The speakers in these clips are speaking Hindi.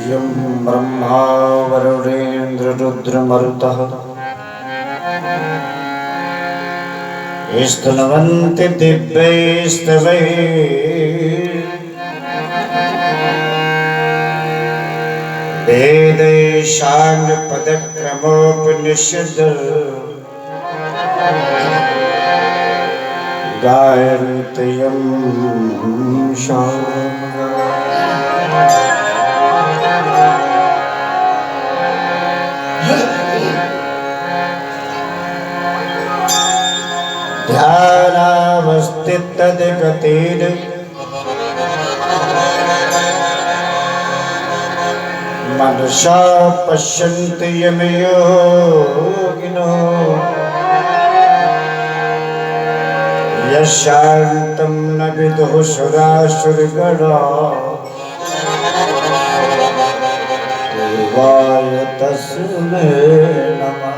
यं ब्रह्मा वरुणेन्द्ररुद्रमरुतः स्तुवन्ति दिव्यैस्तवैः वेदैः साङ्गपदक्रमोपनिषद् गायन्ति यं ध्यानावस्थितगतिर् मनसा पश्यन्ति यं योगिनः यशान्तं न विदुः सुरासुरगणाः पूर्वाय तस्मै नमः।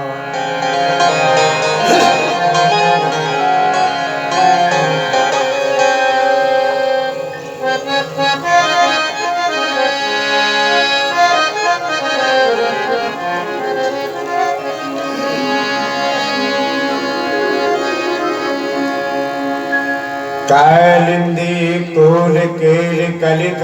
कालिंदी कोल केल कलिक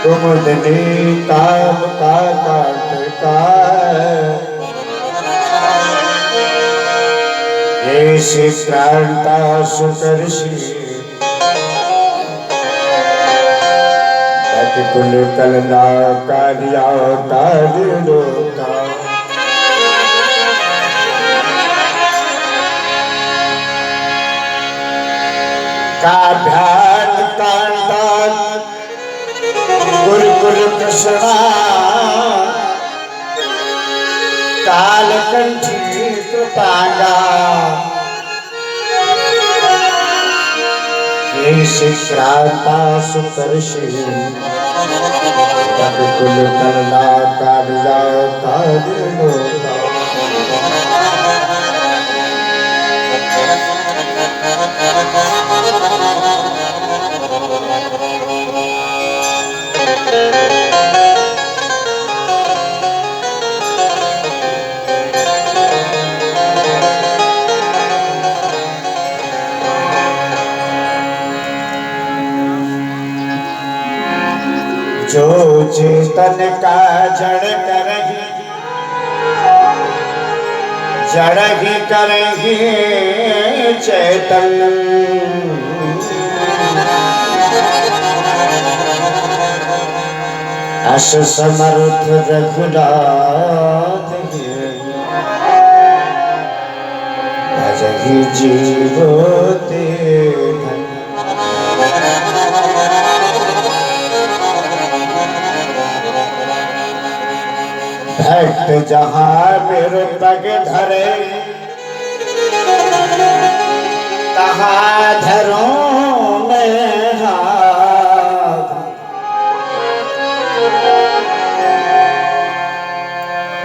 कुमुदनी काम का काट का ये क्रांता सुकर्षि कुल कलना कालिया कालिलोका काभ्यान कांतान गुरुकुल कृष्णा कालकंठी कृतांगा केशि क्रांता सुकर्षि कुल कलना कालिया कालिलोका जो चेतन का जड़ करेगी जड़ ही करेगी चेतन अस समर्थ रघुनाथ भजहि जीवते भक्त जहाँ मेरे पग धरे तहाँ धरूं मैं हाथ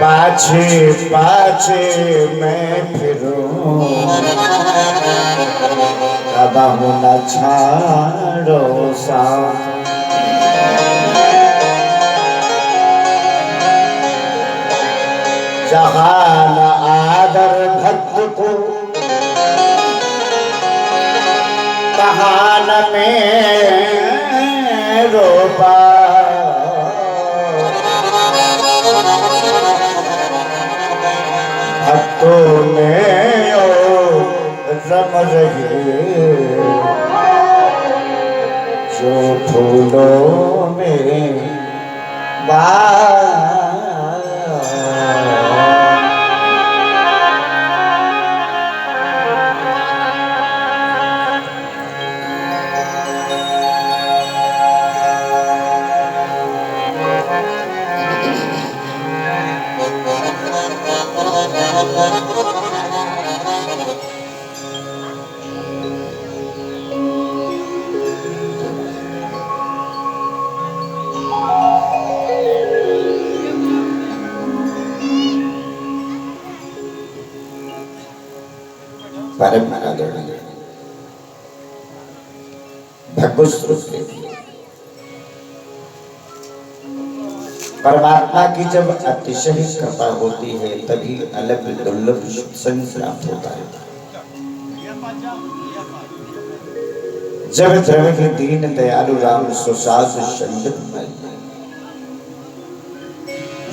पाछे पाछे मैं फिरूं कबहु न छाड़ो साथ जहाँ न आदर भक्त को तहाँ न मेरो भक्तों में रम रहे जो फूलों में परम आदरणीय भगवत स्वरूप परमात्मा की जब अतिशय कृपा होती है तभी अलग दुर्लभ सत्संग प्राप्त होता है। जब द्रविड़ दीन दयालु राम सुसाध संगत पाई,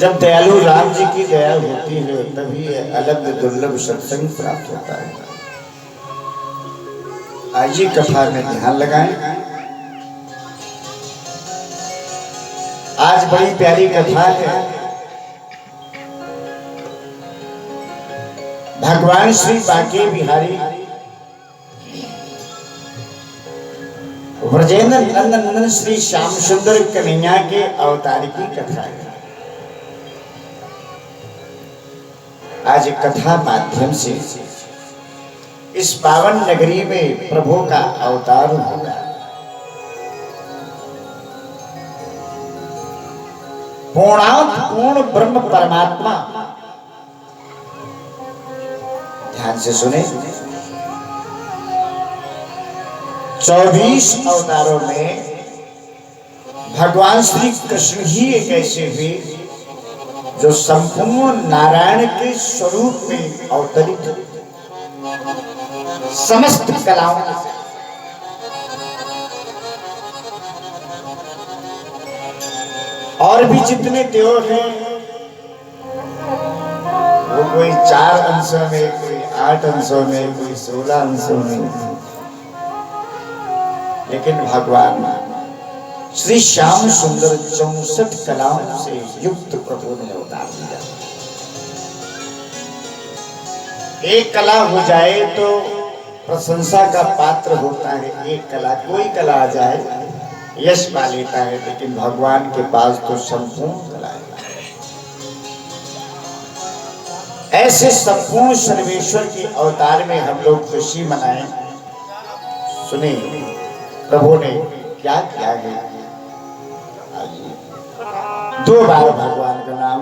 जब दयालु राम जी की दया होती है तभी अलग दुर्लभ सत्संग प्राप्त होता है। आइए कथा में ध्यान लगाएं। आज बड़ी प्यारी कथा है। भगवान श्री बांके बिहारी व्रजेंद्र नंदन श्री श्याम सुंदर कन्हैया के अवतार की कथा है। आज कथा माध्यम से इस पावन नगरी में प्रभु का अवतार होगा। पूर्णांत पूर्ण ब्रह्म परमात्मा, ध्यान से सुने, 24 अवतारों में भगवान श्री कृष्ण ही एक ऐसे हुए जो संपूर्ण नारायण के स्वरूप में अवतरित समस्त कलाओं से और भी जितने देव हैं वो कोई 4 अंशों में, कोई 8 अंशों में, कोई 16 अंशों में, लेकिन भगवान श्री श्याम सुंदर 64 कलाओं से युक्त प्रभु ने अवतार लिया। एक कला हो जाए तो प्रशंसा का पात्र होता है, एक कला, कोई कला आ जाए यश पा लेता है, लेकिन भगवान के पास तो संपूर्ण कला है। ऐसे संपूर्ण सर्वेश्वर के अवतार में हम लोग खुशी मनाएं। सुने प्रभु ने क्या किया है। 2 बार भगवान का नाम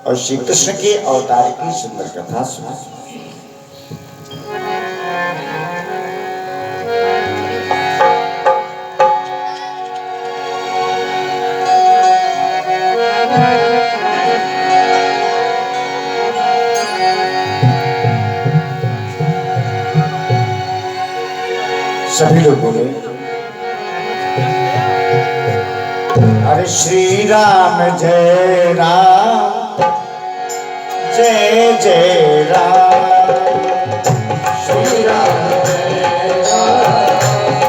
और श्री कृष्ण के अवतार की सुंदर कथा सुना। सभी लोग बोले अरे श्री राम जय राम, जय जय राम, श्री राम जय राम,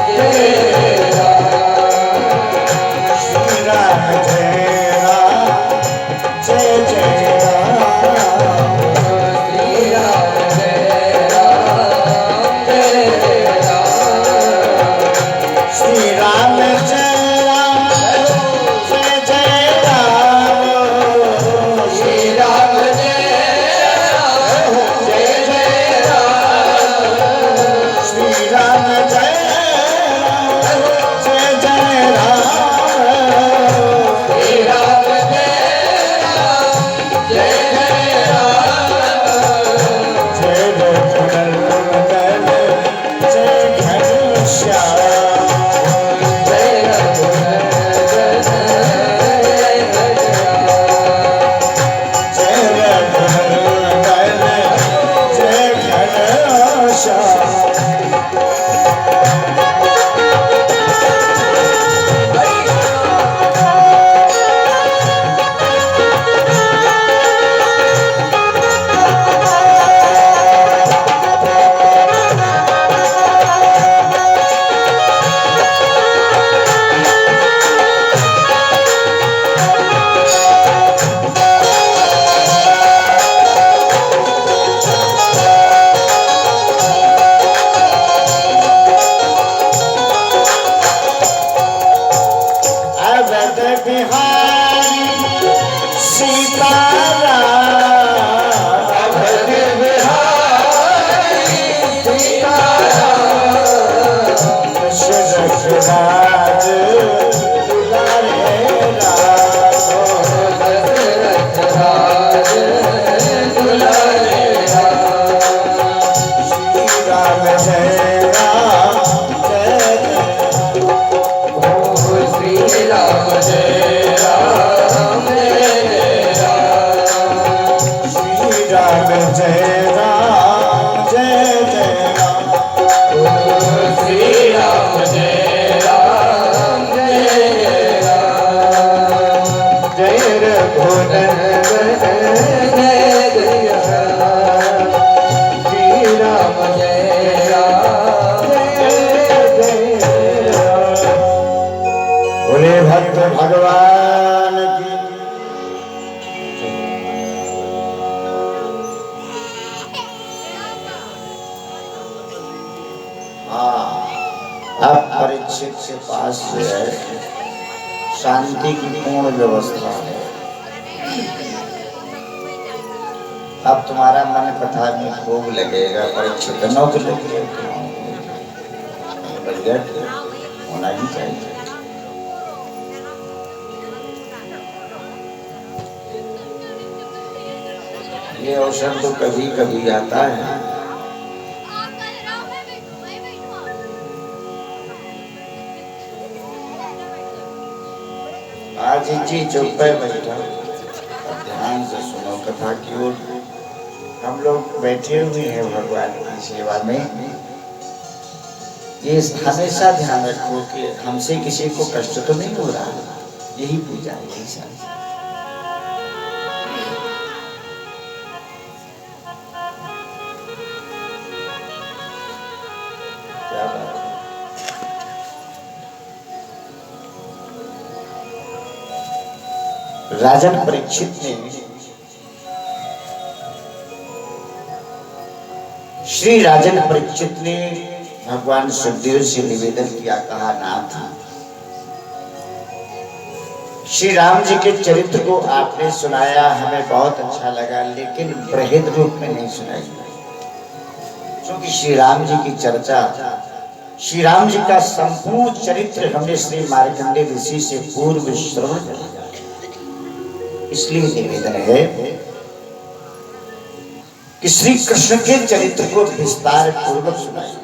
जय राम, श्री राम जय राम, जय जय राम, श्री राम जय राम, जय राम, श्री राम जय श्री राम जय राम बोले भक्त भगवान की। हाँ, अब परीक्षित के पास जो है शांति की पूर्ण व्यवस्था है। अब तुम्हारा मन कथा में खूब लगेगा। परीक्षित नौकरी लगी बजट होना ही चाहिए। ये अवसर तो कभी कभी आता है। आज जी चुप है बैठा, ध्यान से सुनो कथा की ओर। हम लोग बैठे हुए हैं भगवान की सेवा में। ये हमेशा ध्यान रखो कि हमसे किसी को कष्ट तो नहीं हो रहा। यही पूजा है, यही शांति। क्या बात है। राजन परीक्षित ने श्री राजन परीक्षित ने भगवान सुखदेव से निवेदन किया, कहा नाथ, श्री राम जी के चरित्र को आपने सुनाया, हमें बहुत अच्छा लगा, लेकिन बृहद रूप में नहीं सुनाई। क्योंकि श्री राम जी की चर्चा, श्री राम जी का संपूर्ण चरित्र हमने श्री मार्कंडेय ऋषि से पूर्व श्रवण किया। इसलिए निवेदन है कि श्री कृष्ण के चरित्र को विस्तार पूर्वक सुनाइए।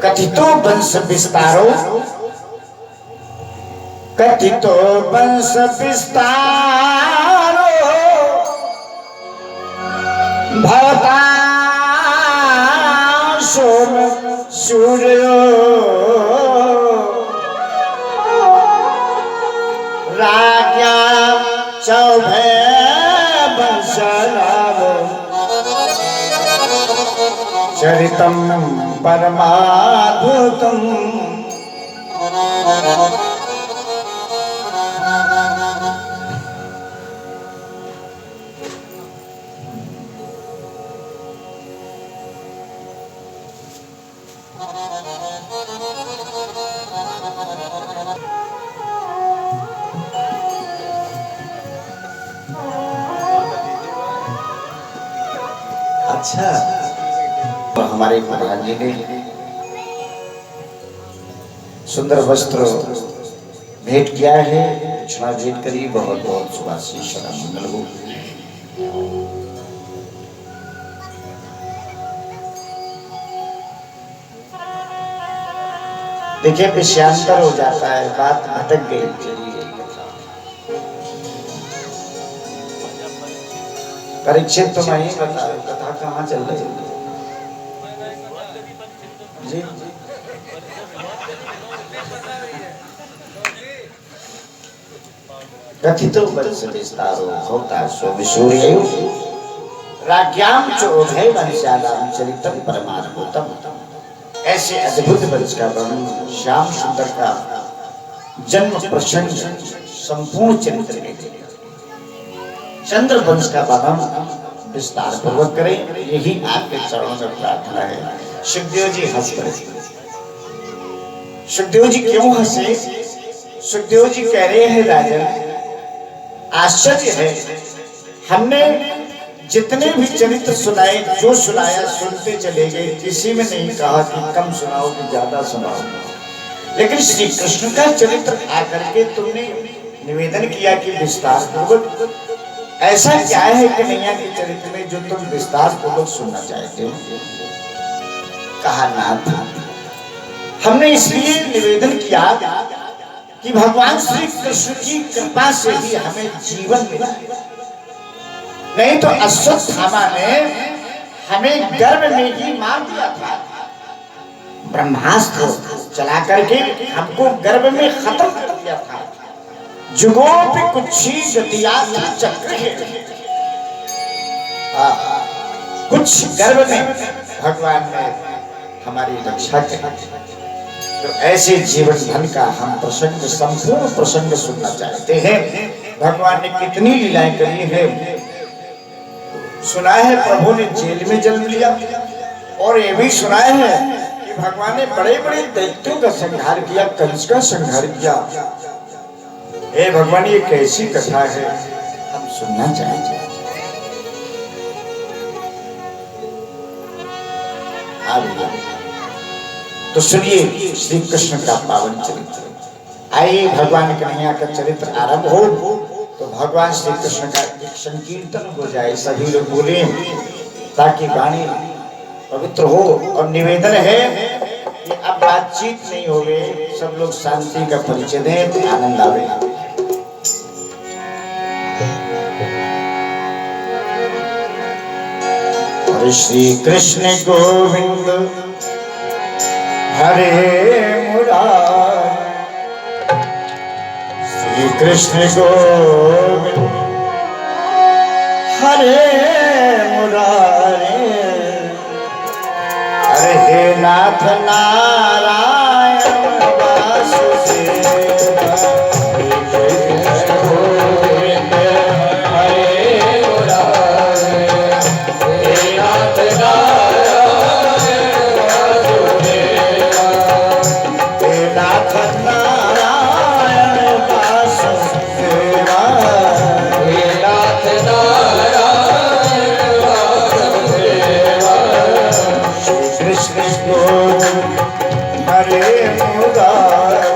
कथितो वंश विस्तारो, कथितो वंश विस्तारो भवता सोम सूर्यो राज्ञा चौभे चरितम परमाद्भुतम। अच्छा, हमारे महाराज जी ने सुंदर वस्त्र भेंट किया है। दक्षिणा भेंट करिए। बहुत बहुत सुभाषी शरण मंगल हो। देखिए विषयांतर हो जाता है, बात भटक गई। परीक्षित तो नहीं बता, कथा कहाँ चल रही है जी? कथितो वंश विस्तारो भवता सोमसूर्यो राज्ञां चोभय वंशानां चरितम परमाद्भुतम। ऐसे अद्भुत वंश का वर्णन श्याम सुंदर का जन्म प्रसंग संपूर्ण चरित्र में चंद्र वंश का वर्णन विस्तार पूर्वक करें, यही आपके चरणों में प्रार्थना है। सुखदेव जी हंस पड़े। सुखदेव जी क्यों हंसे? सुखदेव जी कह रहे हैं राजन, आश्चर्य है, हमने जितने भी चरित्र सुनाए, जो सुनाया सुनते चले गए, किसी में नहीं कहा कि कम सुनाओ कि ज्यादा सुनाओ। लेकिन श्री कृष्ण का चरित्र आकर के तुमने निवेदन किया कि विस्तार पूर्वक। ऐसा क्या है कन्हैया के चरित्र में जो तुम विस्तार पूर्वक सुनना चाहते हो? कहा नाथ, हमने इसलिए निवेदन किया कि भगवान श्री कृष्ण की कृपा से ही हमें जीवन मिला। नहीं तो अश्वत्थामा ने हमें गर्भ में ही मार दिया था। ब्रह्मास्त्र चला करके हमको गर्भ में खत्म कर दिया था। जुगोपि कुक्षी गतियाति चक्र है। कुछ गर्भ में भगवान ने हमारी रक्षा की। तो ऐसे जीवन धन का हम प्रसंग, संपूर्ण प्रसंग सुनना चाहते हैं। भगवान ने कितनी लीलाएं करी है। सुना है प्रभु ने जेल में जन्म लिया, और ये भी सुना है कि भगवान ने बड़े बड़े दैत्यों का संहार किया, कंस का संहार किया। हे भगवान, ये कैसी कथा है, हम सुनना चाहेंगे। तो सुनिए श्री कृष्ण का पावन चरित्र। आइए भगवान कन्हैया का चरित्र आरंभ हो। तो भगवान श्री कृष्ण का एक संकीर्तन हो जाए, सभी लोग बोले, ताकि वाणी पवित्र हो। और निवेदन है कि अब बातचीत नहीं होवे, सब लोग शांति का परिचय दें, आनंद आवे। हरे श्री कृष्ण गोविंद हरे मुरारी, श्री कृष्ण गोविंद हरे मुरारी, हरे हे नाथ नारायण वासुदेव, कृष्ण गोविंद हरे मुरारी, हे नाथ नारायण वासुदेव, हे नाथ नारायण वासुदेव, हे नाथ नारायण वासुदेव, श्री कृष्ण गोविंद हरे मुरारी,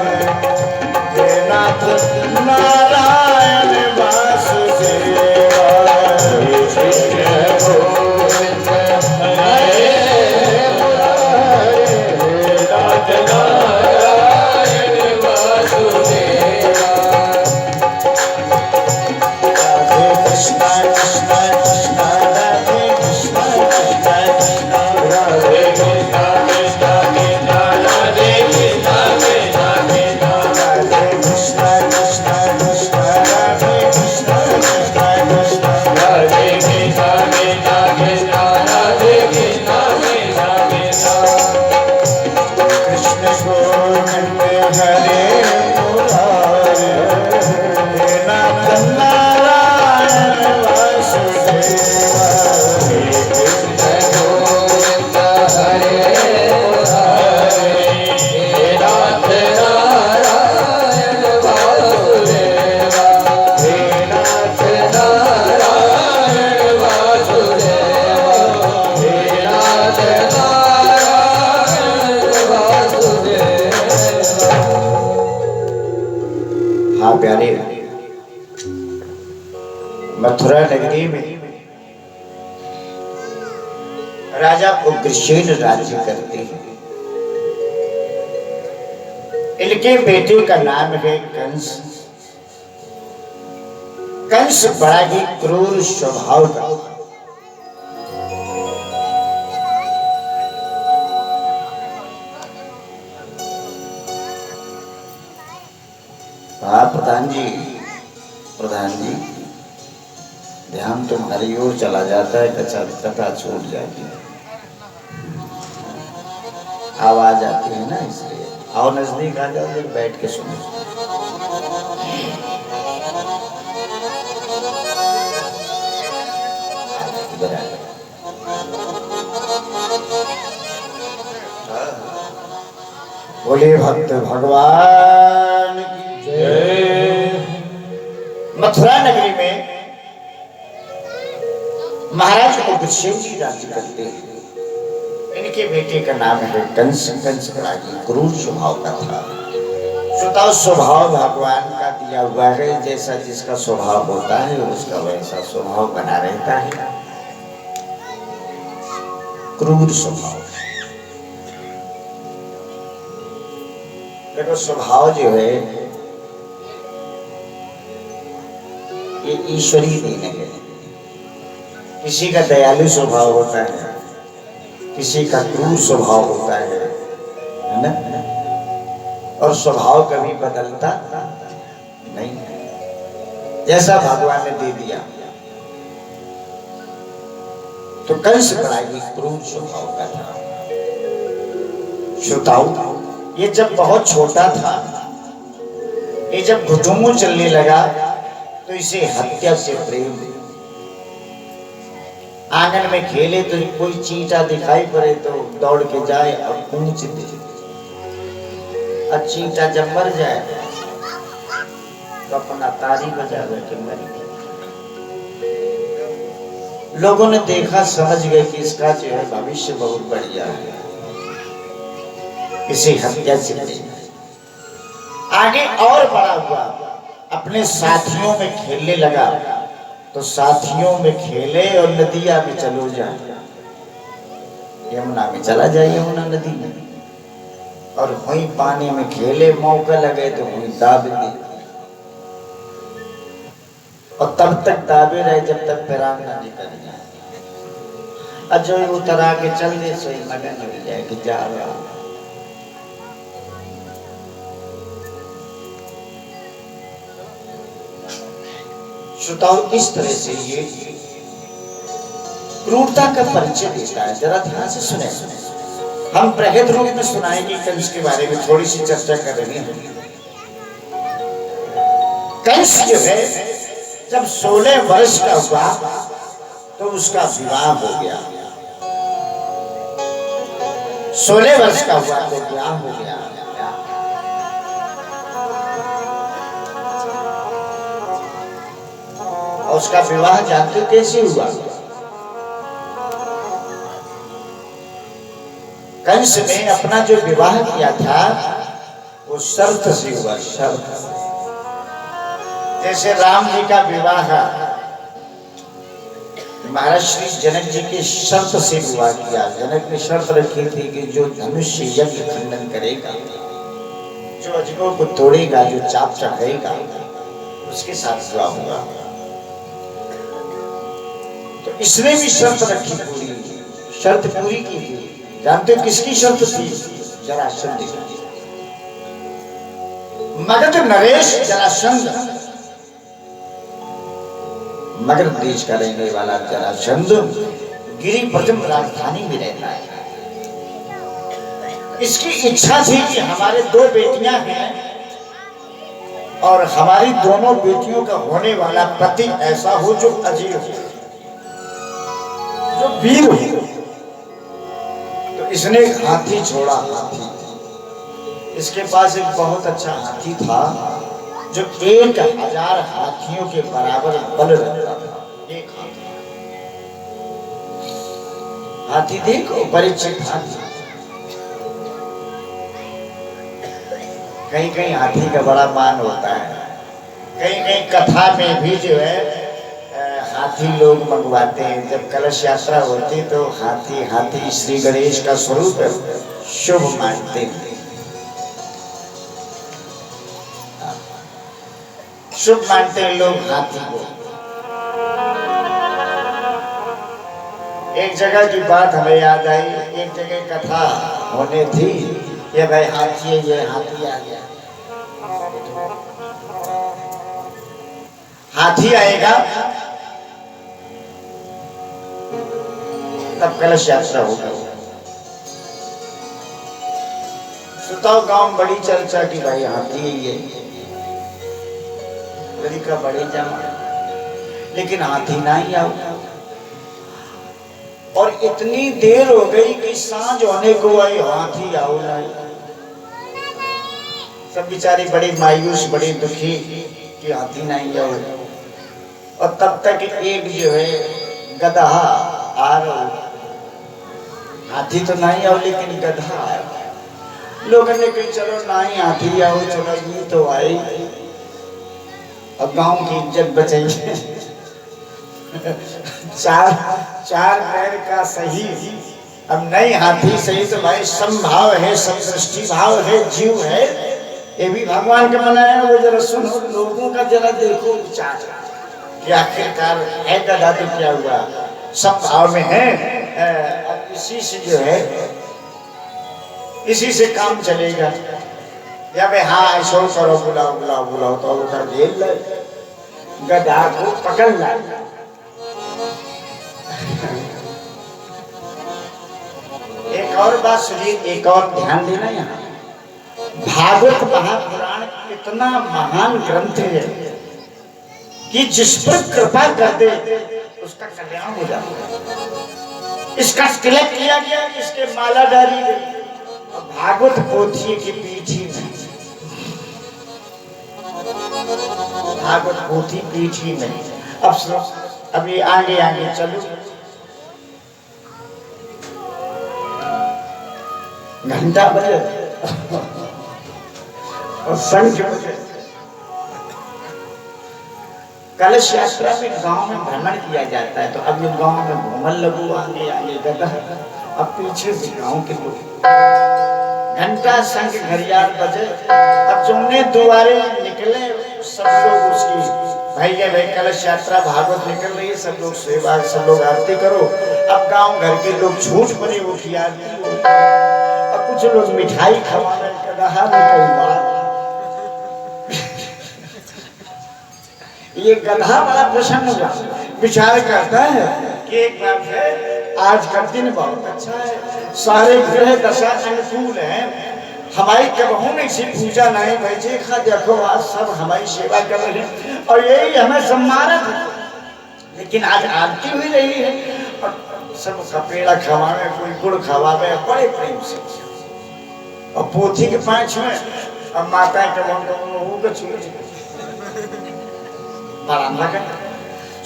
हे नाथ नारायण वासुदेव, कृष्ण गोविंद हरे मुरारी, हे नाथ नारायण वासुदेव। राधे कृष्ण कृष्ण कृष्ण राधे कृष्ण कृष्ण कृष्ण, राधे कृष्ण कृष्ण कृष्ण राधे कृष्ण कृष्ण कृष्ण, राधे कृष्ण कृष्ण कृष्ण राधे कृष्ण कृष्ण कृष्ण, राधे कृष्ण कृष्ण कृष्ण राधे कृष्ण कृष्ण कृष्ण, कृष्ण गोविंद हरे मुरारी, हे नाथ नारायण वासुदेव, हे कृष्ण गोविंद हरे मुरारी, हे नाथ नारायण वासुदेव, हे नाथ नारायण वासुदेव, हे नाथ नारायण वासुदेव। हाँ प्यारे, मथुरा नगरी में राजा उग्रसेन राज्य करते हैं। इनके बेटे का नाम है कंस। कंस बड़ा ही क्रूर स्वभाव का। हाँ प्रधान जी, प्रधान जी, ध्यान तुम्हारी ओर चला जाता है, कथा छूट जाती है, आवाज आती है ना, इसलिए आओ नजदीक आ जाओ, फिर बैठ के सुनो। इधर आ जाओ। बोले भक्त भगवान की जय। मथुरा नगरी में महाराज उग्रसेन जी राज्य करते हैं। इनके बेटे का नाम है कंस। कंस बड़ा ही क्रूर स्वभाव का था। श्रोताओ, स्वभाव भगवान का दिया हुआ है, जैसा जिसका स्वभाव होता है उसका वैसा स्वभाव बना रहता है। क्रूर स्वभाव, देखो स्वभाव जो है ये ईश्वरीय देन है। किसी का दयालु स्वभाव होता है, किसी का क्रूर स्वभाव होता है ना। और स्वभाव कभी बदलता नहीं है। जैसा भगवान ने दे दिया। तो कंस बड़ा ही क्रूर स्वभाव का था। श्रोताओं, ये जब बहुत छोटा था, ये जब घुटुमू चलने लगा तो इसे हत्या से प्रेम। आंगन में खेले तो कोई चींटा दिखाई पड़े तो दौड़ के जाए और पूंछ दे। और चींटा जब मर जाए तो अपना तारी बजावे के मर गए। लोगों ने देखा, समझ गए कि इसका जो है भविष्य बहुत बढ़िया है, इसे हत्या से आगे और बड़ा हुआ। अपने साथियों में खेलने लगा तो साथियों में खेले और नदिया में चलो जाए, यमुना में चला जाए, यमुना नदी में, और वहीं पानी में खेले, मौका लगे तो वहीं दाब दी। और तब तक दाबे रहे जब तक पैरान ना निकल जाए। और जो उतरा के चल दे सो मगन हो जाए कि जा रहा। श्रोताओं, इस तरह से ये क्रूरता का परिचय देता है। जरा ध्यान से सुने। हम बृहद रूप में सुनाएंगे कंस के बारे में, थोड़ी सी चर्चा कर रहे हैं। कंस जो है जब 16 वर्ष का हुआ तो उसका विवाह हो गया। 16 वर्ष का हुआ तो विवाह हो गया। और उसका विवाह जानते कैसे हुआ? कंस ने अपना जो विवाह किया था वो शर्त से हुआ। शर्त जैसे राम जी का विवाह महाराज श्री जनक जी के शर्त से विवाह किया। जनक ने शर्त रखी थी कि जो धनुष यज्ञ खंडन करेगा, जो अजगरों को तोड़ेगा, जो चाप चढ़ाएगा, उसके साथ विवाह होगा। तो इसने भी शर्त रखी, पूरी शर्त पूरी की थी। जानते हो किसकी शर्त थी? जरासंध की। मगध नरेश जरासंध, मगध देश का रहने वाला जरासंध गिरि प्रथम राजधानी में रहता है। इसकी इच्छा थी कि हमारे 2 बेटियां हैं और हमारी दोनों बेटियों का होने वाला पति ऐसा हो जो अजीर हो, जो वीर हो। तो इसने एक हाथी छोड़ा। हाथी, इसके पास एक बहुत अच्छा हाथी था जो 1000 हाथियों के बराबर बल रखता था। एक हाथी देखो, परीक्षित हाथी। कहीं कहीं हाथी का बड़ा मान होता है। कहीं कहीं कथा में भी जो है हाथी लोग मंगवाते हैं। जब कलश यात्रा होती तो हाथी हाथी श्री गणेश का स्वरूप शुभ मानते हैं, शुभ मानते हैं लोग हाथी को। एक जगह की बात हमें याद आई। एक जगह कथा होने थी, ये भाई हाथी है, ये हाथी आ गया। हाथी आएगा तब कलश यात्रा होगा। सुताओ गांव बड़ी चर्चा की, भाई हाथी है ये, का बड़े जमा, लेकिन हाथी नहीं आओ। और इतनी देर हो गई कि सांझ होने को आई, हाथी आओ नहीं। सब बेचारे बड़े मायूस, बड़े दुखी कि हाथी नहीं आओ। और तब तक एक जो है गधा आ रहा, हाथी तो नहीं आओ लेकिन गधा आया। लोगों ने कहा चलो नहीं हाथी आओ, चलो ये तो आए, अब गांव की इज्जत बचाइए। चार पैर का सही, अब नहीं हाथी सही तो भाई समभाव है, समदृष्टि भाव है, जीव है, ये भी भगवान का बनाया। वो जरा सुनो, लोगों का जरा देखो विचार कि आखिरकार है गधा तो क्या हुआ, सब भाव में है। अब इसी से जो है, इसी से काम चलेगा। या भाई हाँ ऐसा करो, बुलाओ बुलाओ बुलाओ तो उधर जेल ले। गधा को पकड़ना। एक और बात सुनिए, एक और ध्यान देना, यहाँ भागवत महापुराण इतना महान ग्रंथ है कि जिस पर कृपा कर दे उसका कल्याण हो जाता है। इसका तिलक किया गया, इसके माला डाली गई, और भागवत पोथी की पीठी में, भागवत पोथी पीठी में। अब अभी आगे आगे चलो, घंटा बजे और शंख बजे। कलश यात्रा में गांव में भ्रमण किया जाता है, तो अब ये गांव में घूमन लगू, आगे आगे गधा, अब पीछे से गांव के लोग, घंटा शंख घड़ियाल बजे। अब जोने दुआरे निकले सब लोग उसकी, भाई ये भाई कलश यात्रा भागवत निकल रही है, सब लोग सेवा, सब लोग आरती करो। अब गांव घर के लोग झूठ बने उठी आरती, अब कुछ लोग मिठाई खवाने रहा निकल। ये गधा बड़ा प्रसन्न हुआ, विचार करता है कि एक बात है, आज का दिन बहुत अच्छा है, सारे ग्रह दशा अनुकूल हैं, हमारी कबहू में इसी पूजा नहीं भाई देखा, देखो आज सब हमारी सेवा कर रहे हैं और यही हमें सम्मानित है। लेकिन आज आरती हुई रही है और सब कपेड़ा खवावे, कोई गुड़ खवावे बड़े प्रेम से, और पोथी के पांच में अब माता के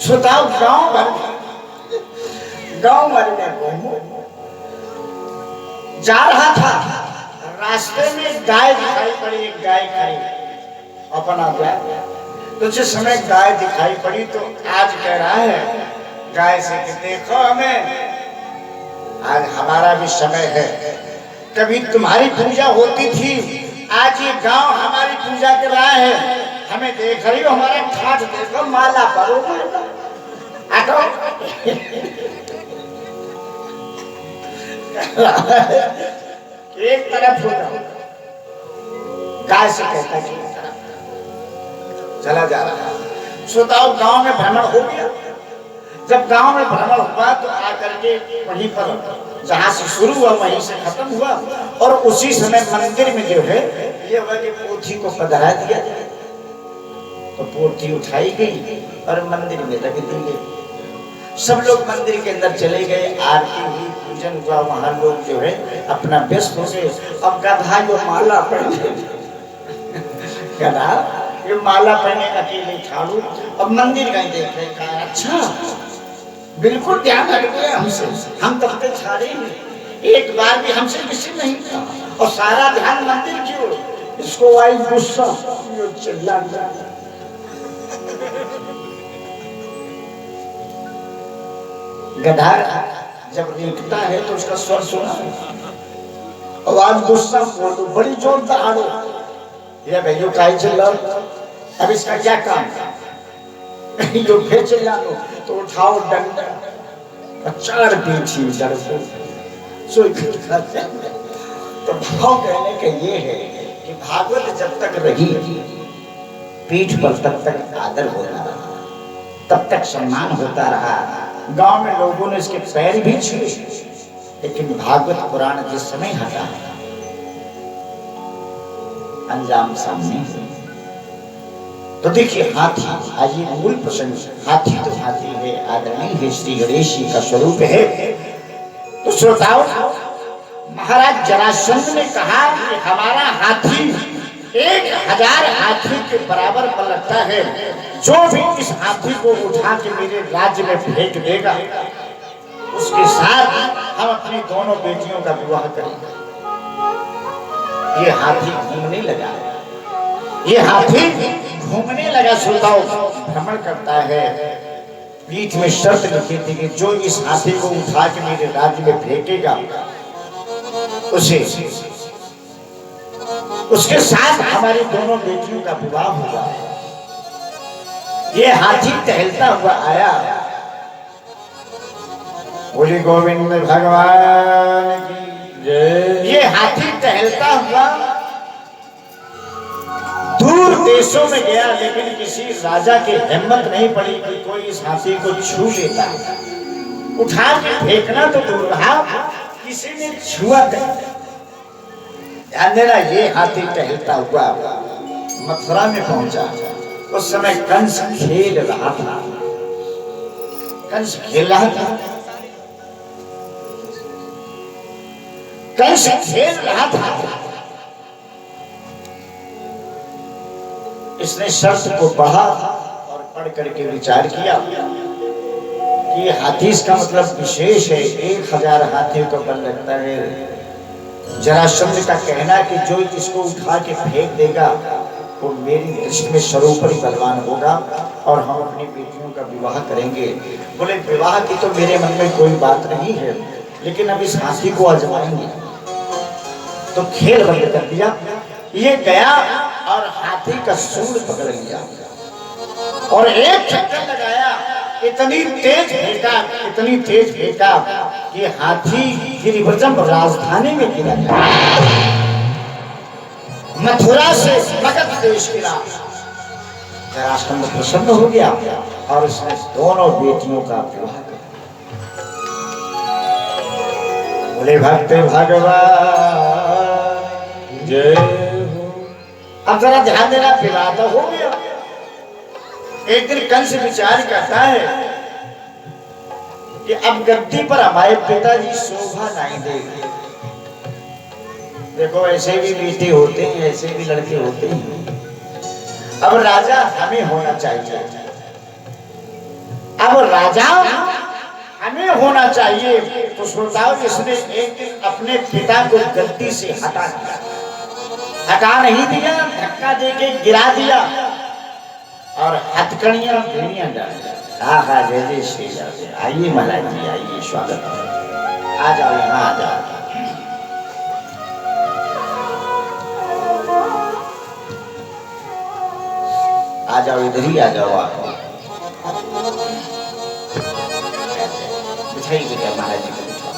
सुताओ गांव भर में घूमो। जा रहा था, रास्ते में गाय दिखाई पड़ी, एक गाय खड़ी अपना गाय, तो जिस समय गाय दिखाई पड़ी तो आज कह रहा है गाय से कि देखो हमें, आज हमारा भी समय है, कभी तुम्हारी पूजा होती थी, आज ये गांव हमारी पूजा कर रहा है, हमें देख रही हो, हमारा ठाठ देखो, माला परो, आटो। एक तरफ हो जाओ, गाय से कहता है चला जा रहा है। श्रोताओं गांव में भ्रमण हो गया, जब गांव में भ्रमण हुआ तो आकर के वहीं पर जहां से शुरू हुआ वहीं से खत्म हुआ, और उसी समय मंदिर में जो है ये वाली पोथी को पधरा दिया, तो पोथी उठाई गई और मंदिर में रख दी गई। सब लोग मंदिर के अंदर चले गए, आरती हुई, पूजन हुआ, वहां लोग जो है अपना व्यस्त हो गए। अब गधा जो माला पहने, गधा ये माला पहने अकेले ठाड़ू, अब मंदिर गए देख रहे, कहा अच्छा बिल्कुल ध्यान हट गया हमसे, हम तब तक छाड़े नहीं, एक बार भी हमसे किसी नहीं था, और सारा ध्यान मंदिर की ओर। इसको आई गुस्सा, चिल्ला गधा जब रेंगता है तो उसका स्वर सुना, आवाज गुस्सा बोलो बड़ी जोरदार आड़ो, ये भैया काहे चिल्ला, अब इसका क्या काम, जो फिर चिल्ला लो तो उठाओ डंडा, चार पीछी डरपो सोई खाते। तो भाव कहने का ये है कि भागवत जब तक रही पीठ पर तब तक आदर होता रहा, तब तक सम्मान होता रहा, गांव में लोगों ने इसके पैर भी छुए। लेकिन भागवत पुराण जिस समय हटा अंजाम सामने, तो देखिए हाथी, आज ये मूल प्रसंग, हाथी तो हाथी है, आदरणीय है, श्री गणेश जी का स्वरूप है। तो श्रोताओं, महाराज जरासंध ने कहा कि हमारा हाथी 1000 हाथी के बराबर पलटता है, जो भी इस हाथी को उठा के मेरे राज्य में फेंक देगा उसके साथ हम अपनी दोनों बेटियों का विवाह करेंगे। ये हाथी घूमने लगा, ये हाथी घूमने लगा, श्रोताओं भ्रमण करता है। पीठ में शर्त लिखी थी कि जो इस हाथी को उठा के मेरे राज्य में फेंकेगा उसे, उसके साथ हमारी दोनों बेटियों का विवाह होगा। ये हाथी टहलता हुआ आया, बोले गोविंद भगवान की जय। ये हाथी टहलता हुआ दूर देशों में गया, लेकिन किसी राजा की हिम्मत नहीं पड़ी कि कोई इस हाथी को छू लेता। उठा के फेंकना तो दूर रहा, किसी ने छुआ नहीं। ध्यान देना, ये हाथी टहलता हुआ मथुरा में पहुंचा। उस समय कंस खेल रहा था, कंस खेल रहा था, कंस खेल रहा था। इसने शर्त को पढ़ा और पढ़ करके विचार किया कि हाथी का मतलब विशेष है, 1000 हाथियों का बल लगता है। जरासंध का कहना है कि जो इसको उठा के फेंक देगा वो मेरी दृष्टि में सर्वोपरि बलवान होगा और हम अपनी बेटियों का विवाह करेंगे। बोले विवाह की तो मेरे मन में कोई बात नहीं है, लेकिन अब इस हाथी को आजमाएंगे। तो खेल बंद कर दिया। ये गया और हाथी का सूंड पकड़ लिया और एक चक्कर लगाया। इतनी तेज फेंका, इतनी तेज फेंका कि हाथी गिरिव्रजम राजधानी में गिरा गया। मथुरा से मगध देश गिरा। जरासंध प्रसन्न हो गया और उसने दोनों बेटियों का विवाह कर दिया। बोले भक्त भगवान जय हो। अब जरा ध्यान देना, विवाह तो हो गया। एक दिन कंस विचार करता है कि अब गद्दी पर हमारे पिताजी शोभा नहीं देंगे। देखो ऐसे भी बेटे होते हैं, ऐसे भी लड़के होते हैं। अब राजा हमें होना चाहिए, अब राजा हमें होना चाहिए। तो श्रोताओं, इसने एक दिन अपने पिता को गद्दी से हटा दिया। हटा नहीं दिया, धक्का देके गिरा दिया और हथकड़ियां भेड़ियां डाल। हाँ हाँ, जय जय श्री राम। आइए महाराज जी, आइए, स्वागत है। आ जाओ, यहाँ आ जाओ। आ जाओ, इधर ही आ जाओ। आप बिठाइए जगह, महाराज जी को बिठाओ।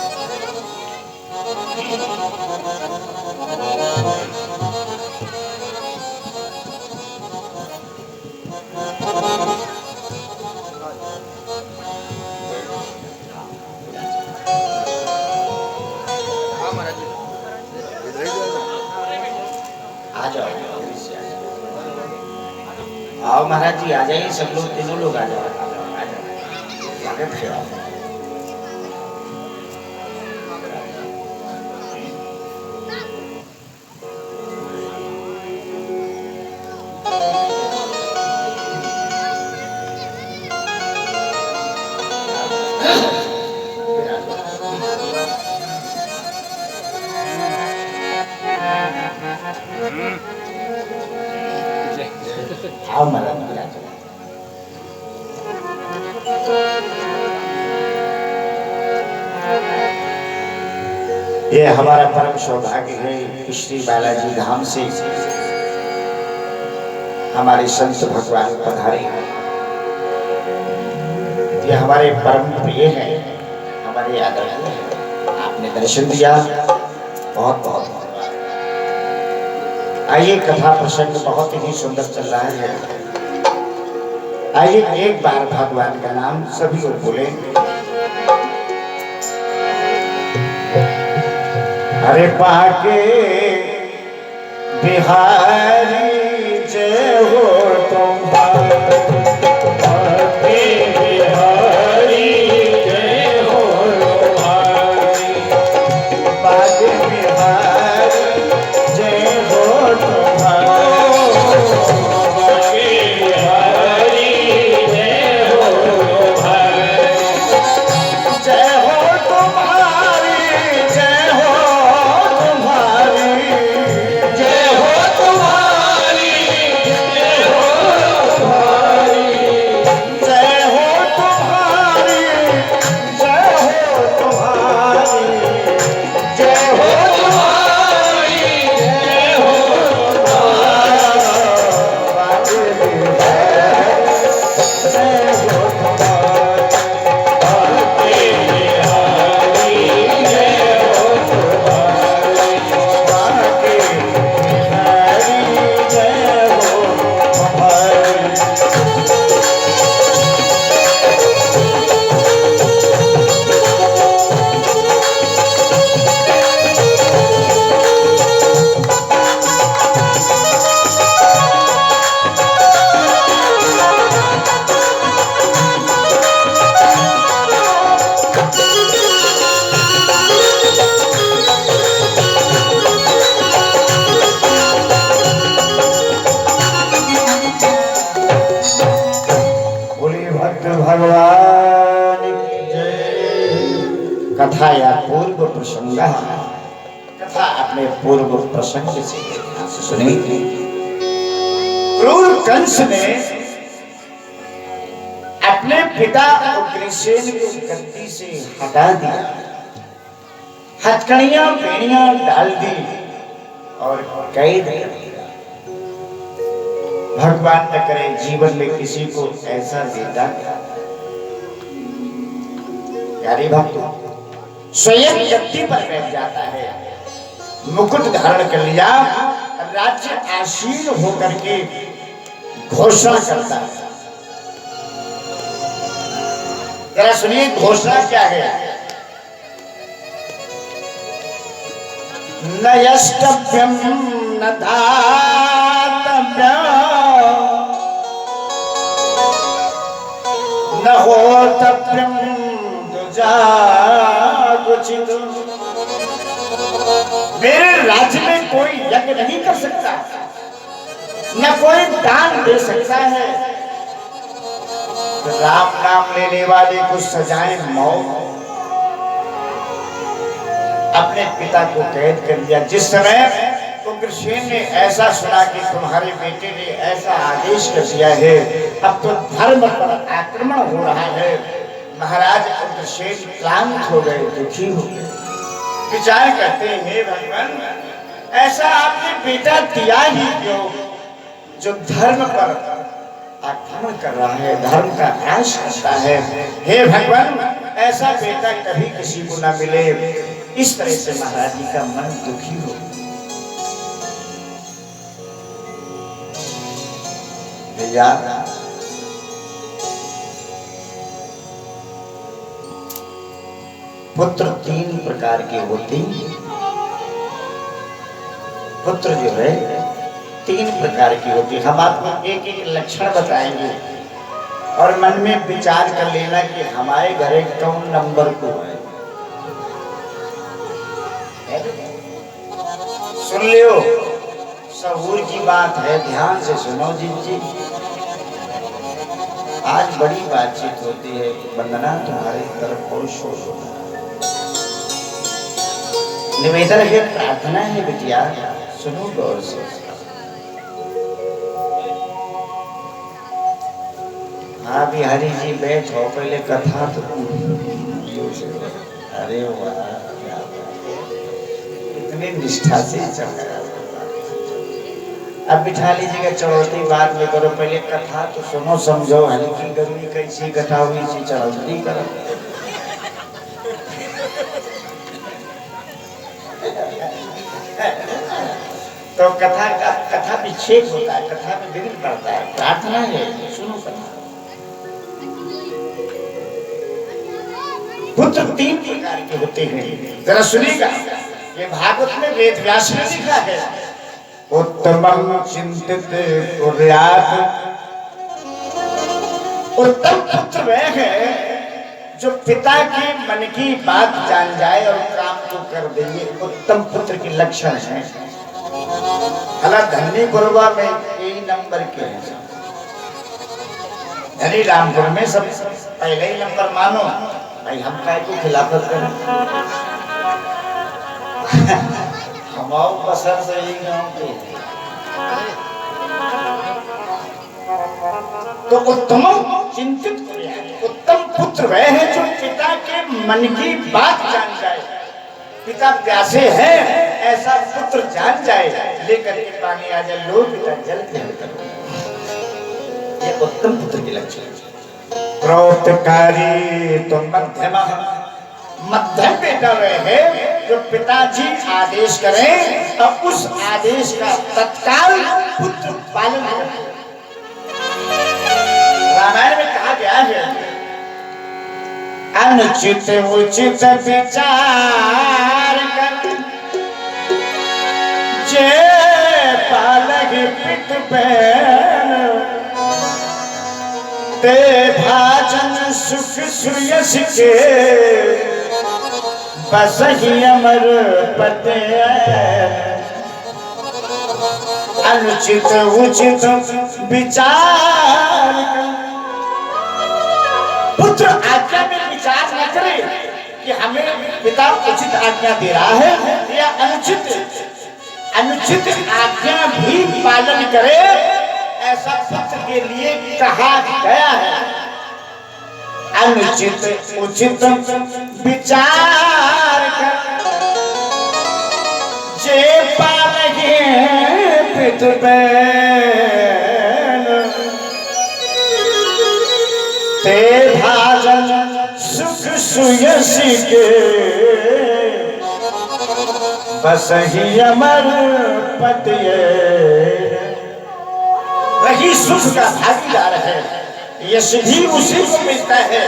आ जाओ, आओ महाराज जी, आ जाइए। सब लोग, तीनों लोग आ जाओ, आ जाओ। स्वागत है आपका। आओ महाराज जी, आ जाओ। ये हमारा परम सौभाग्य है कि श्री बालाजी धाम से हमारे संत भगवान पधारे। ये हमारे परम प्रिय है, हमारे आदरणीय है। आपने दर्शन दिया, बहुत बहुत धन्यवाद। आइए, कथा प्रसंग बहुत ही सुंदर चल रहा है। आइए एक बार भगवान का नाम सभी लोग बोले। अरे पाके बिहारी जय हो तुम्हारे, पाके बिहारी जय हो तुम्हारी, पाके बिहारी जय हो तुम्हारी, पाके बिहारी जय हो तुम्हारी, जय हो तुम्हारी, जय हो तुम्हारी, जय हो तुम्हारी। भगवान की जय। कथा या पूर्व प्रसंग, कथा अपने पूर्व प्रसंग से सुनी। क्रूर कंस ने अपने पिता उग्रसेन को गद्दी से हटा दिया, हथकड़ियां बेड़ियां डाल दी और कैद कर दिया। भगवान न करे जीवन में किसी को ऐसा बेटा प्यारे भक्त स्वयं गद्दी पर बैठ जाता है, मुकुट धारण कर लिया, राज्य आसीन होकर के घोषणा करता है। जरा सुनिए घोषणा क्या है। न यष्टभ्यं न धातव्यं न होतव्यं दुजागुचित। मेरे राज्य में कोई यज्ञ नहीं कर सकता, न कोई दान दे सकता है। राम नाम लेने वाले को सजाए मौत। अपने पिता को कैद कर दिया। जिस समय उग्रसेन ने ऐसा सुना कि तुम्हारे बेटे ने ऐसा आदेश कर दिया है, अब तो धर्म पर आक्रमण हो रहा है, महाराज उग्रसेन क्लांत हो गए, दुखी हो गए। विचार करते हैं भगवान ऐसा आपने बेटा दिया ही क्यों जो धर्म पर आक्रमण कर रहा है, धर्म का नाश करता है। हे भगवान ऐसा बेटा कभी किसी को ना मिले। इस तरह से महाराज जी का मन दुखी हो। भैया पुत्र तीन प्रकार के होते हैं। पुत्र जो है तीन प्रकार की होती है। हम आपको एक एक लक्षण बताएंगे और मन में विचार कर लेना कि हमारे घरे कौन नंबर को है। सुन लियो, सहूर की बात है, ध्यान से सुनो जी। आज बड़ी बातचीत होती है। वंदना तुम्हारी तरफ पुरुष हो, निवेदन है, प्रार्थना है बिटिया, सुनो गौर से। हाँ बिहारी जी बैठो, पहले कथा तो अरे वाह इतनी निष्ठा से चल रहा। अब बिठा लीजिएगा, चढ़ौती बात में करो, पहले कथा तो सुनो समझो। हल्की गर्मी कैसी कथा हुई सी चढ़ौती करो। तो कथा विक्षेप होता है, कथा में विघ्न पड़ता है। प्रार्थना है, सुनो कथा। पुत्र तीन प्रकार के होते हैं, जरा सुनिएगा। ये भागवत में वेद व्यास ने लिखा है। उत्तमं चिंतित कुर्यात्। उत्तम पुत्र वह है जो पिता के मन की बात जान जाए और काम को कर दे। ये उत्तम पुत्र के लक्षण है। भला धन्य गुरुवा में यही नंबर के हैं। यानी रामपुर में सब पहले ही नंबर मानो भाई, हम काय को खिलाफत करें। हमाओ पसंद से ही गाँव के। तो उत्तम चिंतित उत्तम पुत्र वह है जो पिता के मन की बात जान जाए। पिता प्यासे हैं ऐसा पुत्र जान जाए, लेकर के पानी आ जाए, लो पिता जल करो। ये उत्तम पुत्र के लक्षण। प्रोक्तकारी तो मध्यम, मध्यम बेटा वह है जो पिताजी आदेश करें और उस आदेश का तत्काल पुत्र पालन करे। रामायण में कहा गया है अनुचित उचित विचार कर जे पालक पित बैन ते भाजन सुख सुयस के बस ही अमर पते। अनुचित उचित विचार पुत्र आज्ञा में विचार न करे कि हमें पिता उचित आज्ञा दे रहा है या अनुचित आज्ञा भी पालन करे, ऐसा पुत्र के लिए कहा गया है। अनुचित उचित विचार कर जे पालगे पितु ते भाजन सुख सुयसी के बस ही अमर पतिये। वही सुख का भागीदार है, यश भी उसी को मिलता है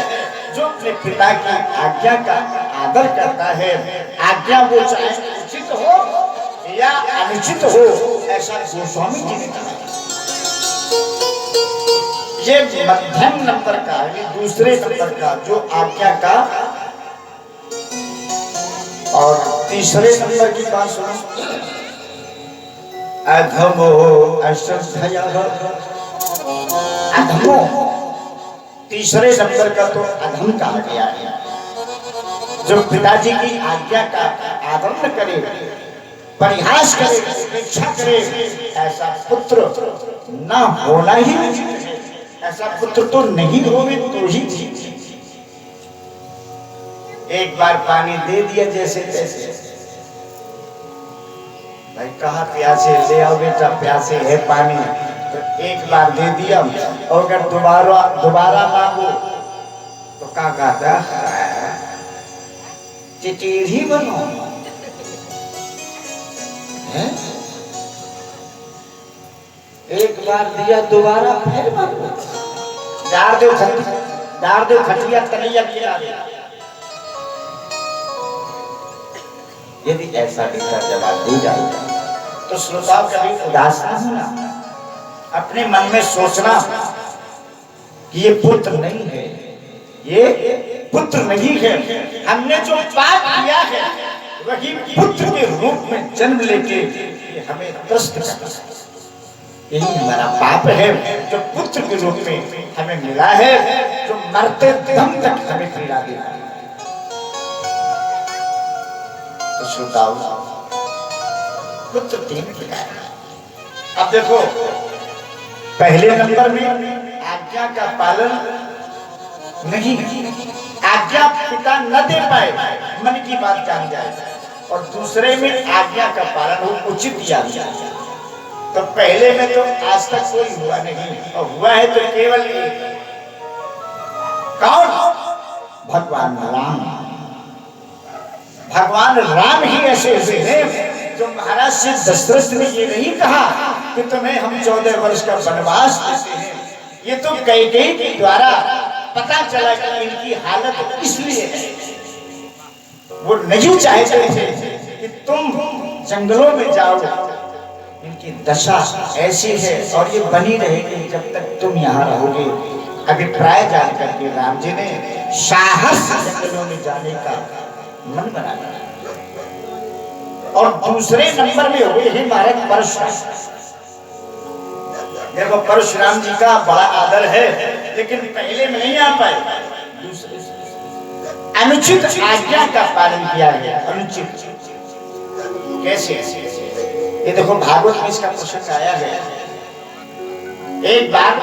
जो अपने पिता की आज्ञा का आदर करता है। आज्ञा वो चाहे उचित हो या अनुचित हो, ऐसा गोस्वामी जी ने कहा। ये मध्यम नंबर का, ये दूसरे नंबर का जो आज्ञा का। और तीसरे नंबर की बात सुनो, अधमो अश्रद्धयः। अधमो तीसरे नंबर का तो अधम कहा गया है, जो पिताजी की आज्ञा का आदर न करे, परिहास करे, उपेक्षा करे, ऐसा पुत्र न होना ही उचित है। ऐसा पुत्र तो नहीं होवे तो ही ठीक। एक बार पानी दे दिया जैसे तैसे, भाई कहा प्यासे ले आओ बेटा, प्यासे है पानी, तो एक बार दे दिया। और अगर दोबारा मांगो तो क्या कहता है, चिचीढ़ी बनो है? एक बार दिया दोबारा फिर मांगो, डार दो खटिया तलैया गिरा दे। यदि ऐसा बेटा जवाब दे जाएगा तो श्रोताओं कभी उदास न होना, अपने मन में सोचना कि ये पुत्र नहीं है, ये पुत्र नहीं है। हमने जो पाप किया है वही पुत्र के रूप में जन्म लेके हमें त्रस्त करना है। यही हमारा पाप है जो पुत्र के रूप में हमें मिला है, जो मरते दम तक हमें पीड़ा देगा। तो श्रोताओ, पुत्र तीन प्रकार। अब देखो, पहले नंबर में आज्ञा का पालन नहीं, आज्ञा पिता न दे पाए, मन की बात जान जाए, और दूसरे में आज्ञा का पालन हो, उचित आज्ञा। तो पहले में तो आज तक कोई हुआ नहीं, और हुआ है तो केवल एक। कौन? भगवान राम। भगवान राम ही ऐसे हुए हैं जो महाराज से दशरथ ने ये नहीं कहा कि तुम्हें हम 14 वर्ष का वनवास देते हैं। ये तो कैकेयी के द्वारा पता चला कि इनकी हालत इसलिए है, वो नहीं चाहते थे कि तुम जंगलों में जाओ, इनकी दशा ऐसी है और ये बनी रहेगी जब तक तुम यहाँ रहोगे। अभिप्राय जान करके राम जी ने साहस जंगलों में जाने का मन बनाया। और दूसरे नंबर में हुए हैं महाराज परशुराम। देखो, परशुराम जी का बड़ा आदर है, लेकिन पहले में नहीं आ पाए। अनुचित आज्ञा का पालन किया गया। अनुचित कैसे? ये देखो, भागवत में इसका प्रसंग आया है। एक बार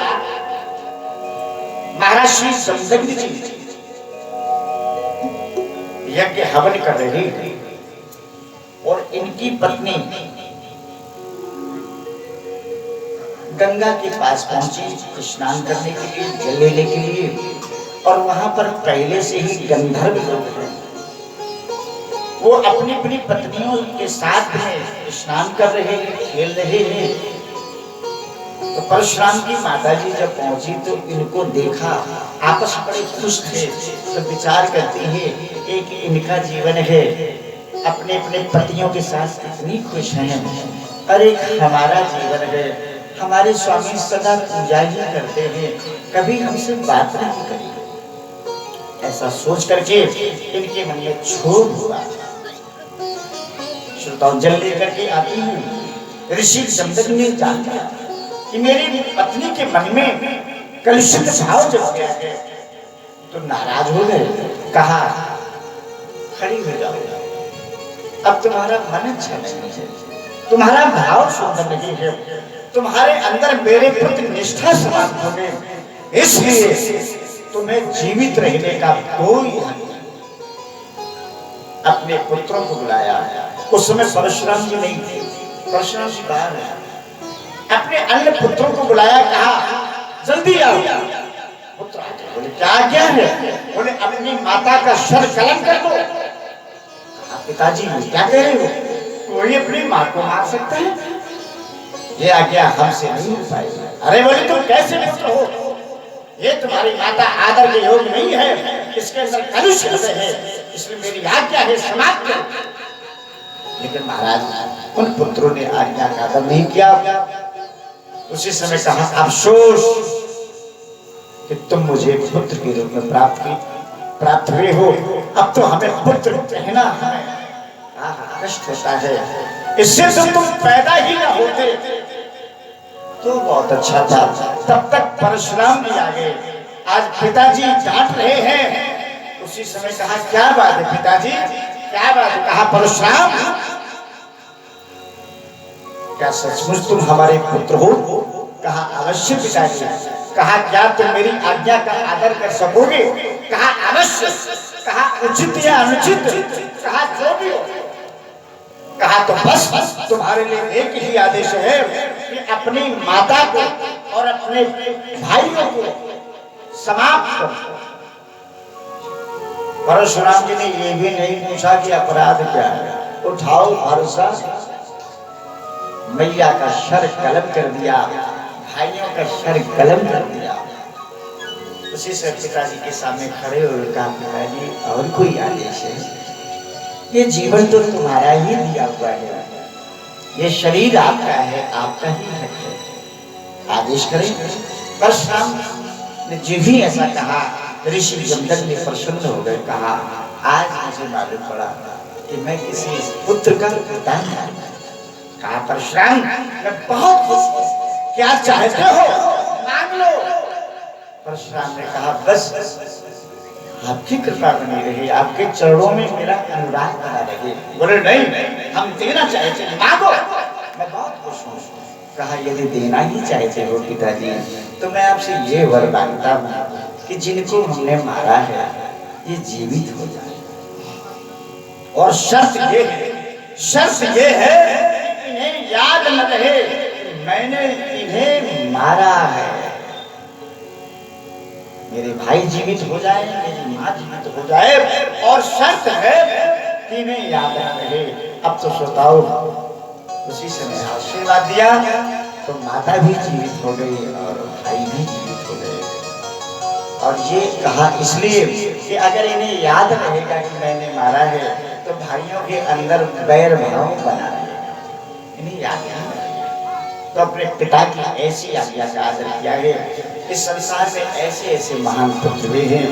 महाराज श्री संदग्ध जी यज्ञ हवन कर रही थी और इनकी पत्नी गंगा के पास पहुंची स्नान करने के लिए, जल लेने के लिए। और वहां पर पहले से ही गंधर्व लोग हैं, वो अपनी अपनी पत्नियों के साथ में स्नान कर रहे हैं, खेल रहे हैं। तो परशुराम की माताजी जब पहुंची तो इनको देखा, आपस में बड़े खुश थे। तो विचार करती है, एक इनका जीवन है, अपने अपने पतियों के साथ कितनी खुश हैं, और एक हमारा जीवन है, हमारे स्वामी सदा पूजा ही करते हैं, कभी हमसे बात नहीं करी। ऐसा सोच करके इनके मन में क्षोभ हुआ। श्रोताओं, जल लेकर के आती हूँ, ऋषि संदग्ध ने जान लिया कि मेरी पत्नी के मन में कलुषित भाव जग गया है, तो नाराज हो गए। कहा खड़ी हो जाओ, अब तुम्हारा मन अच्छा नहीं है, तुम्हारा भाव सुंदर नहीं है, तुम्हारे अंदर मेरे प्रति निष्ठा समाप्त हो गई, इसलिए तुम्हें जीवित रहने का कोई हक नहीं। अपने पुत्रों को बुलाया, उस समय परशुराम जी नहीं थे, परशुराम जी बाहर है। अपने अन्य पुत्रों को बुलाया, कहा जल्दी आओ। पुत्र आते बोले क्या क्या है? बोले अपनी माता का सर कलम कर दो। कहा पिताजी क्या कह रहे हो? कोई अपनी माँ को मार सकता है? ये आज्ञा हमसे नहीं हो पाएगी। अरे बोले तुम कैसे पुत्र हो? ये तुम्हारी माता आदर के योग्य नहीं है, इसके अंदर कलुष है, इसलिए मेरी आज्ञा है समाप्त करो। लेकिन महाराज उन पुत्रों ने आज्ञा का आदर नहीं किया। उसी समय कहा अफसोस कि तुम मुझे पुत्र के रूप में प्राप्त हुए हो, अब तो हमें पुत्र कहना है, कष्ट होता है। इससे तुम पैदा ही ना होते तो बहुत अच्छा था। तब तक परशुराम नहीं आ गए। आज पिताजी डांट रहे हैं, उसी समय कहा क्या बात है पिताजी, क्या बात है? कहा परशुराम क्या सचमुच तुम हमारे पुत्र हो? कहा अवश्य पिताजी। कहा क्या तुम मेरी आज्ञा का आदर कर सकोगे? कहा अवश्य। कहा उचित या अनुचित? कहा जो भी हो। कहा तो बस तुम्हारे लिए एक ही आदेश है कि अपनी माता को और अपने भाइयों को समाप्त करो। परशुराम जी ने ये भी नहीं पूछा कि अपराध क्या है, उठाओ भरोसा, मैया का सर कलम कर दिया, भाइयों का सर कलम कर दिया। उसी से पिताजी के सामने खड़े हो कहा पिताजी और कोई आदेश है? ये जीवन तो तुम्हारा ही दिया हुआ है, ये शरीर आपका है, आपका ही हक है, आदेश करें। परशुराम ने जो भी ऐसा कहा, ऋषि जमदग्नि ने प्रसन्न हो गए। कहा आज मुझे मालूम पड़ा कि मैं किसी पुत्र का पिता हूं। कहा परशुराम मैं बहुत खुश हूं, क्या चाहते हो मांग लो। परशुराम ने कहा बस आपकी कृपा बनी रही, आपके चरणों में मेरा अनुराग बना रहे। बोले नहीं हम देना चाहते हैं, मांगो, मैं बहुत खुश हूँ। कहा यदि देना ही चाहते हो पिताजी तो मैं आपसे ये वर मांगता हूँ कि जिनको हमने मारा है ये जीवित हो जाए, और शर्त ये है इन्हें याद न रहे मैंने इन्हें मारा है। मेरे भाई जीवित हो जाए, मेरी माँ जीवित हो जाए, और शर्त है कि इन्हें याद न रहे। अब तो सोताओ उसी समय आशीर्वाद दिया तो माता भी जीवित हो गई और भाई भी जीवित हो गए। और ये कहा इसलिए कि अगर इन्हें याद रहेगा कि मैंने मारा है तो भाइयों के अंदर बैर भाव बना रहेगा, इन्हें याद नहीं रहेगा। तो अपने पिता की ऐसी आज्ञा का आदर किया है। इस संसार में ऐसे ऐसे महान पुत्र हुए हैं।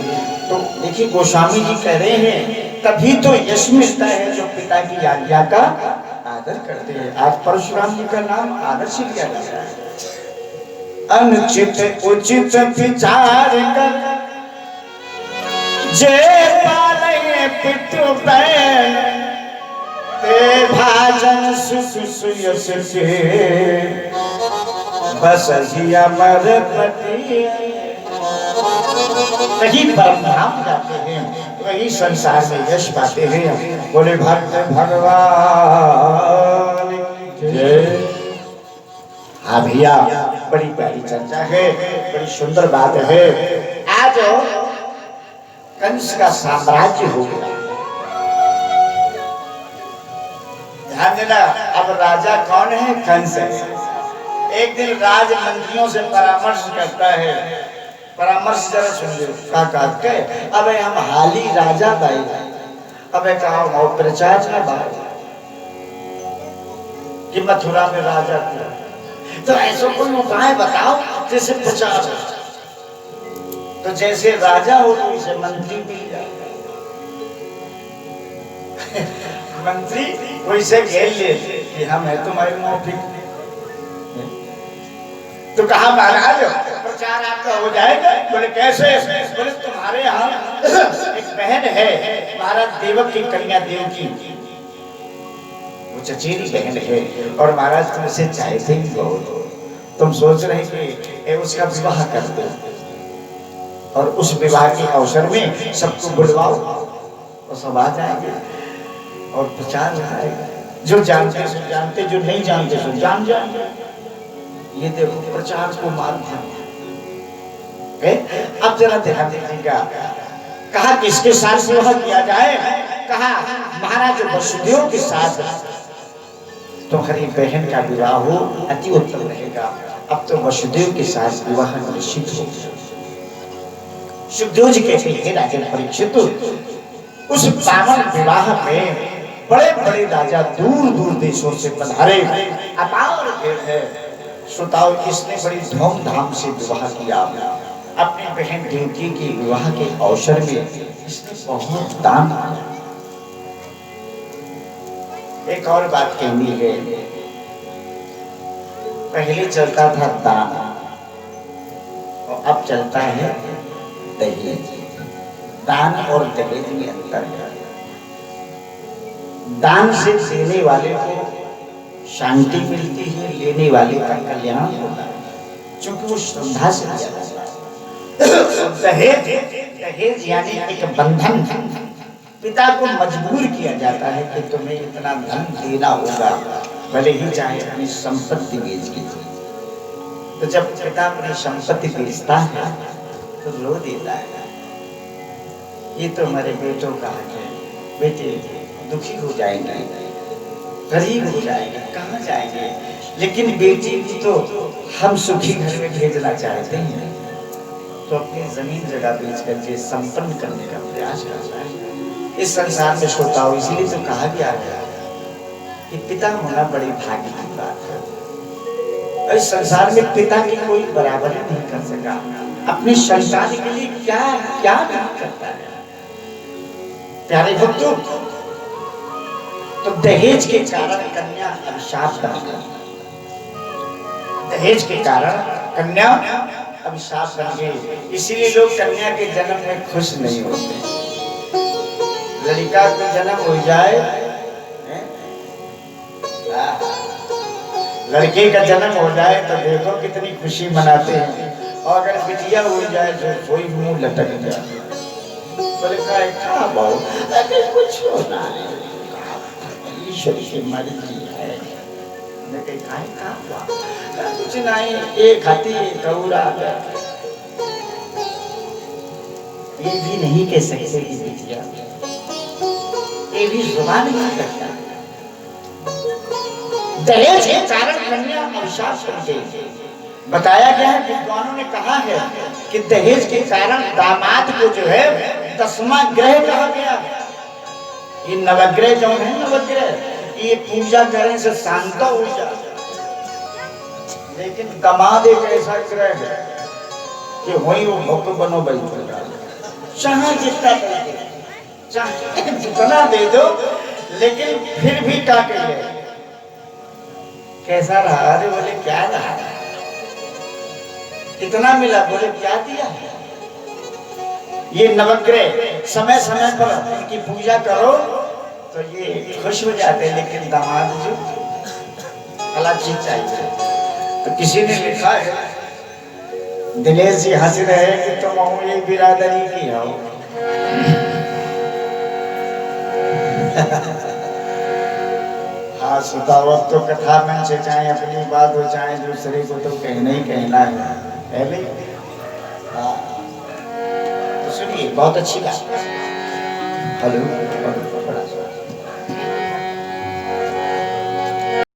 तो देखिए गोस्वामी जी कह रहे हैं तभी तो यश मिलता है जो पिता की आज्ञा का आदर करते हैं। आज परशुराम जी का नाम आदर से लिया जा रहा है। अनुचित उचित विचार कर जे पाले पितृ बैन ते भाजन सुसुयस के बस ही अमर पति। कहीं परम धाम जाते हैं वही संसार में यश पाते हैं। बोले भक्त भगवान जय। हाँ भैया बड़ी प्यारी चर्चा है, बड़ी सुंदर बात है। आज कंस का साम्राज्य हो गया। ध्यान देना, अब राजा कौन है? कंस है। एक दिन राज मंत्रियों से परामर्श करता है, परामर्श जरा सुन लो का अब हम हाली राजा भाई अब कहा प्रचार न भाई कि मथुरा में राजा था, तो ऐसा कोई उपाय बताओ जैसे प्रचार। तो जैसे राजा हो तो इसे मंत्री मिल जाए। मंत्री वैसे घेर ले कि हम है तुम्हारे मौफिक। तो कहा महाराज प्रचार प्रचार आपका हो जाएगा। बोले कैसे? बोले तुम्हारे यहाँ एक बहन है, महाराज देवक की कन्या देवकी, वो चचेरी बहन है, और महाराज तुमसे चाहते ही बहुत, तुम सोच रहे कि उसका विवाह कर दो, और उस विवाह के अवसर में सबको बुलवाओ और सब आ जाएंगे और प्रचार हो जाएगा। जो जानते सो जानते, जो नहीं जानते सो जान जाएंगे। ये देखो प्रचार को माध्यम। अब जरा ध्यान दीजिएगा, कहा किसके साथ विवाह किया जाए? कहा महाराज वसुदेव के साथ तुम्हारी बहन का विवाह हो, अति उत्तम रहेगा। अब तो वसुदेव के साथ विवाह निश्चित हो। सुखदेव जी कहते हैं राजा परीक्षित, उस पावन विवाह में बड़े बड़े राजा दूर दूर देशों से पधारे, अपार भीड़ है। श्रोताओ, इसने बड़ी धूमधाम से विवाह किया। अपनी बहन देवकी के विवाह के अवसर में इसने बहुत दान दिया। एक और बात कहनी है, पहले चलता था दान और अब चलता है दहेज। दान और दहेज में अंतर है। दान से देने वाले को शांति मिलती है, लेने वाले का कल्याण होता है, क्योंकि वो श्रद्धा से दिया जाता है। दहेज, दहेज यानी एक बंधन, पिता को मजबूर किया जाता है कि तुम्हें इतना धन देना होगा, भले ही चाहे अपनी संपत्ति बेच के। तो जब पिता अपनी संपत्ति बेचता है तो रो देता है, ये तो हमारे बेटों का हक है, बेटे दुखी हो जाएंगे, गरीब हो जाएंगे, कहाँ जाएंगे। लेकिन बेटी को तो हम सुखी घर में भेजना चाहते हैं, तो अपनी जमीन जगह बेच करके संपन्न करने का प्रयास करता है। इस संसार में श्रोता हो, इसलिए तो कहा गया है कि पिता होना बड़ी भाग्य की बात है। इस संसार में पिता की कोई बराबरी नहीं कर सका, अपनी संतान के लिए क्या क्या नहीं करता है। प्यारे भक्तों, तो दहेज के कारण कन्या अभिशाप बन गई। दहेज के कारण कन्या अभिशाप बन गई। इसीलिए लोग कन्या के जन्म में खुश नहीं होते। लड़का का जन्म हो जाए, लड़के का जन्म हो जाए तो देखो कितनी खुशी मनाते हैं, और अगर बिटिया हो जाए तो कोई मुंह लटक जाए। बोले क्या बहु, अगर कुछ होना है ईश्वर की मर्जी है। कुछ नहीं, एक हाथी कौरा, ये भी नहीं कह सकते कि बिटिया, ये भी जुबान नहीं करता। दहेज के कारण कन्या अभिशाप बन गई। बताया गया है, विद्वानों ने कहा है कि दहेज के कारण दामाद को जो है 10वां ग्रह कहा गया। ये नवग्रह जो है, नवग्रह ये पूजा करने से शांत हो जाए, लेकिन दामाद एक ऐसा ग्रह है कि वही वो भक्त बनो बैठ चाहे जितना दे दो, लेकिन फिर भी क्या कहिए, कैसा रहा? अरे बोले क्या रहा, कितना मिला? बोले क्या दिया। ये नवग्रह समय समय पर इनकी पूजा करो तो ये खुश हो जाते हैं, लेकिन दामाद जो अलग चीज चाहिए। तो किसी ने लिखा है, दिनेश जी हंस रहे कि तुम एक बिरादरी की हो। हाँ सुताओ, अब तो कथा में से चाहे अपनी बात हो चाहे दूसरे को तो कहना ही कहना है भाई। हाँ तो सुनिए, बहुत अच्छी बात। हेलो।